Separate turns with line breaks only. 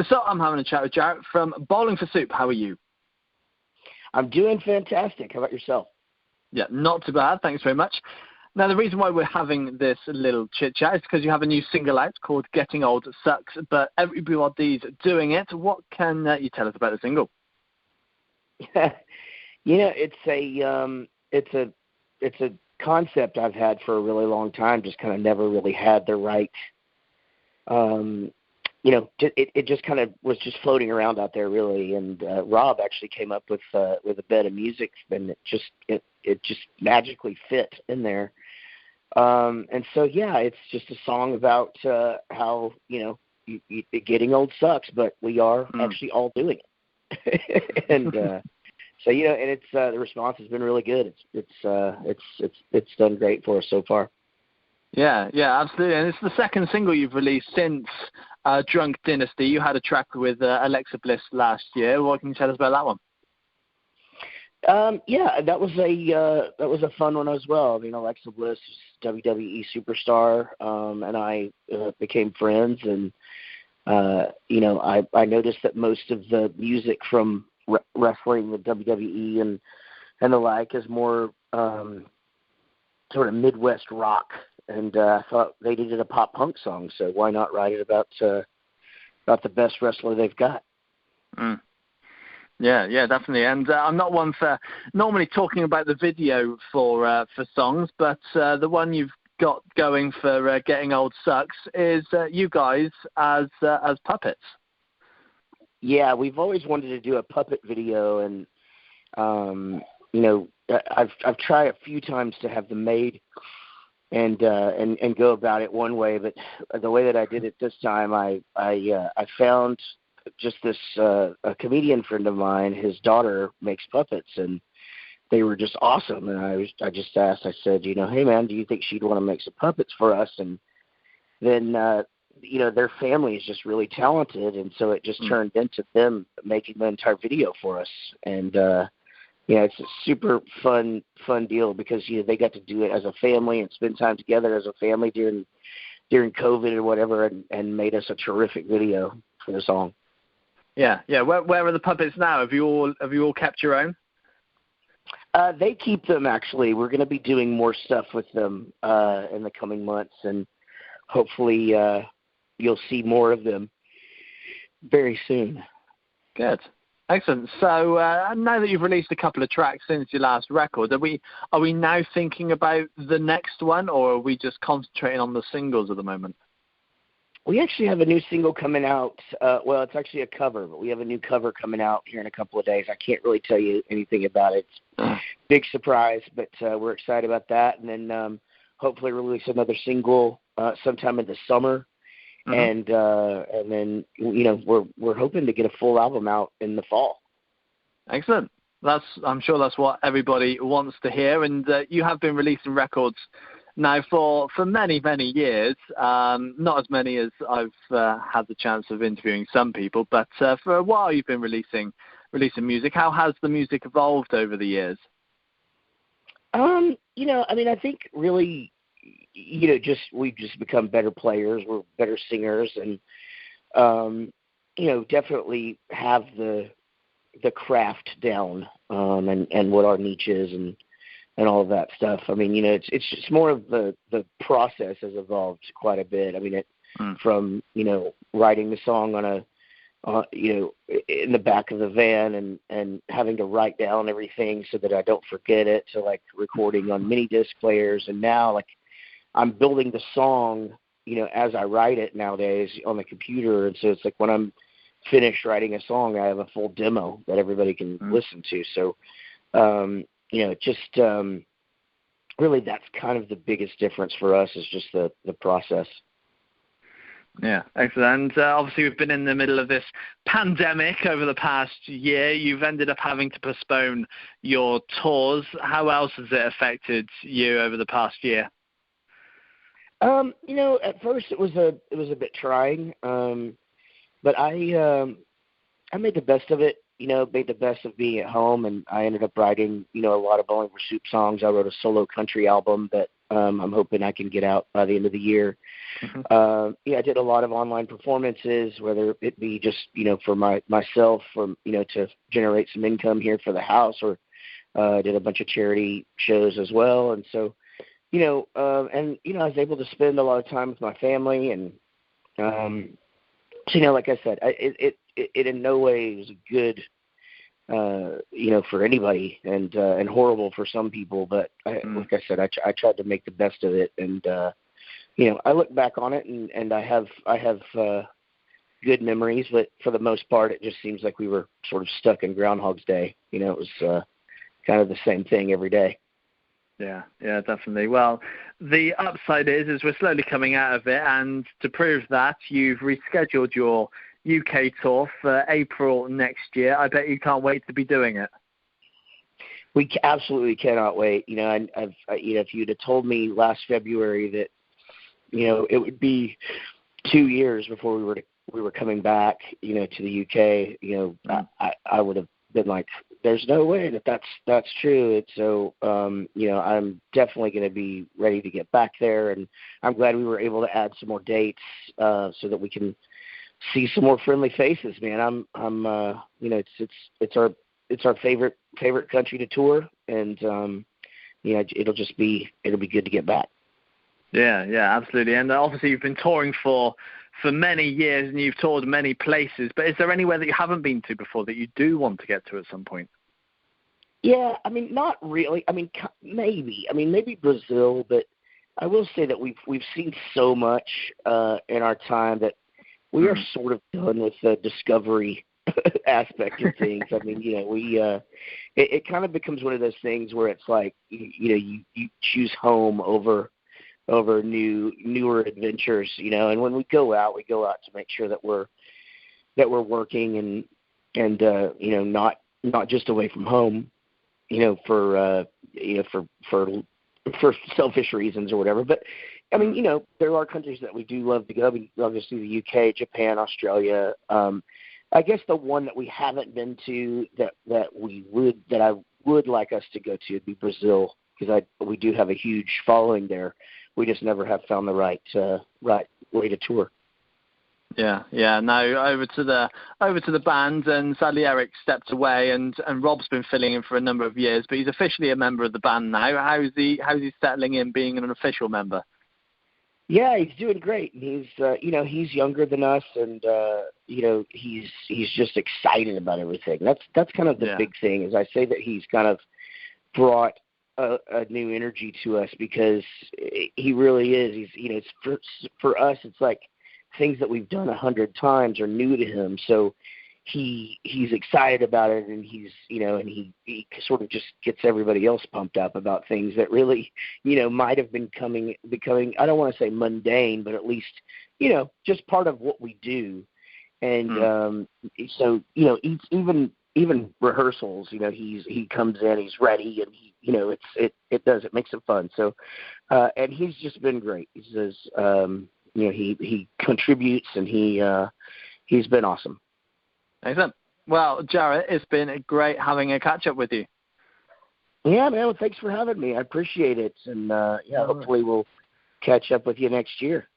So I'm having a chat with Jarrett from Bowling for Soup. How are you?
I'm doing fantastic. How about yourself?
Yeah, not too bad. Thanks very much. Now, the reason why we're having this little chit-chat is because you have a new single out called Getting Old Sucks, but everybody's doing it. What can you tell us about the single?
It's a concept I've had for a really long time, just kind of never really had the right, it just kind of was just floating around out there, really. And Rob actually came up with a bit of music, and it just magically fit in there. And so, yeah, it's just a song about how, getting old sucks, but we are actually all doing it. And so, and it's the response has been really good. It's done great for us so far.
Yeah, absolutely. And it's the second single you've released since Drunk Dynasty. You had a track with Alexa Bliss last year. What can you tell us about that one?
Yeah, that was a fun one as well. I mean, Alexa Bliss is WWE superstar, and I became friends, and I noticed that most of the music from wrestling, the WWE and the like, is more sort of Midwest rock, and I thought they needed a pop punk song, so why not write it about the best wrestler they've got?
Yeah, definitely. And I'm not one for normally talking about the video for songs, but the one you've got going for Getting Old Sucks is you guys as puppets.
Yeah, we've always wanted to do a puppet video, and I've tried a few times to have them made and go about it one way, but the way that I did it this time, I found just this a comedian friend of mine. His daughter makes puppets, and they were just awesome. And I just asked, I said, hey man, do you think she'd want to make some puppets for us? And then their family is just really talented, and so it just turned into them making the entire video for us. And it's a super fun deal because they got to do it as a family and spend time together as a family during COVID or whatever, and made us a terrific video for the song.
Yeah. Where are the puppets now? Have you all kept your own?
They keep them, actually. We're going to be doing more stuff with them in the coming months, and hopefully you'll see more of them very soon.
Good. Excellent. So now that you've released a couple of tracks since your last record, are we now thinking about the next one, or are we just concentrating on the singles at the moment?
We actually have a new single coming out. Well, it's actually a cover, but we have a new cover coming out here in a couple of days. I can't really tell you anything about it. It's a big surprise, but we're excited about that. And then hopefully release another single sometime in the summer. And then we're hoping to get a full album out in the fall. Excellent.
I'm sure that's what everybody wants to hear. And you have been releasing records now for many, many years. Not as many as I've had the chance of interviewing some people, but for a while you've been releasing music. How has the music evolved over the years?
I think really, we've just become better players. We're better singers, and definitely have the craft down, and what our niche is, and all of that stuff. I mean, it's just more of the process has evolved quite a bit. I mean, from writing the song on in the back of the van and having to write down everything so that I don't forget it, to like recording on mini disc players, and now like I'm building the song, as I write it nowadays on the computer. And so it's like when I'm finished writing a song, I have a full demo that everybody can listen to. So, really that's kind of the biggest difference for us, is just the process.
Yeah, excellent. And obviously we've been in the middle of this pandemic over the past year. You've ended up having to postpone your tours. How else has it affected you over the past year?
At first it was a bit trying, but I made the best of it. Made the best of being at home, and I ended up writing, a lot of Bowling for Soup songs. I wrote a solo country album that I'm hoping I can get out by the end of the year. I did a lot of online performances, whether it be just, for myself, to generate some income here for the house, or did a bunch of charity shows as well. And so, I was able to spend a lot of time with my family, and, like I said, it in no way was good, for anybody, and horrible for some people. But like I said, I tried to make the best of it, and I look back on it, and I have good memories. But for the most part, it just seems like we were sort of stuck in Groundhog's Day. It was kind of the same thing every day.
Yeah, definitely. Well, the upside is we're slowly coming out of it, and to prove that, you've rescheduled your UK tour for April next year. I bet you can't wait to be doing it.
We absolutely cannot wait. If you'd have told me last February that, it would be 2 years before we were coming back, to the UK, I would have been like, there's no way that's true. So, I'm definitely going to be ready to get back there, and I'm glad we were able to add some more dates so that we can see some more friendly faces, man. It's our favorite country to tour, and it'll be good to get back.
Yeah, absolutely. And obviously you've been touring for many years, and you've toured many places, but is there anywhere that you haven't been to before that you do want to get to at some point?
Yeah, not really. Maybe Brazil, but I will say that we've seen so much in our time that we are sort of done with the discovery aspect of things. It kind of becomes one of those things where it's like, you choose home over newer adventures, and when we go out to make sure that we're working and not just away from home, for selfish reasons or whatever. But there are countries that we do love to go. Obviously the UK, Japan, Australia. I guess the one that we haven't been to that I would like us to go to would be Brazil, because we do have a huge following there. We just never have found the right way to tour.
Yeah. No, over to the band, and sadly Eric stepped away, and Rob's been filling in for a number of years, but he's officially a member of the band now. How's he settling in being an official member?
Yeah, he's doing great. He's he's younger than us, and he's just excited about everything. That's kind of the big thing. Is I say that he's kind of brought a new energy to us, because he really is. He's for us, it's like things that we've done 100 times are new to him. So he's excited about it, and he's and he sort of just gets everybody else pumped up about things that really might have been becoming, I don't want to say mundane, but at least just part of what we do. And so even rehearsals, he comes in, he's ready, and it makes it fun. So and he's just been great. He says he contributes, and he's been awesome.
Excellent. Well, Jarrett, it's been great having a catch up with you.
Yeah, man. Well, thanks for having me. I appreciate it, and hopefully we'll catch up with you next year.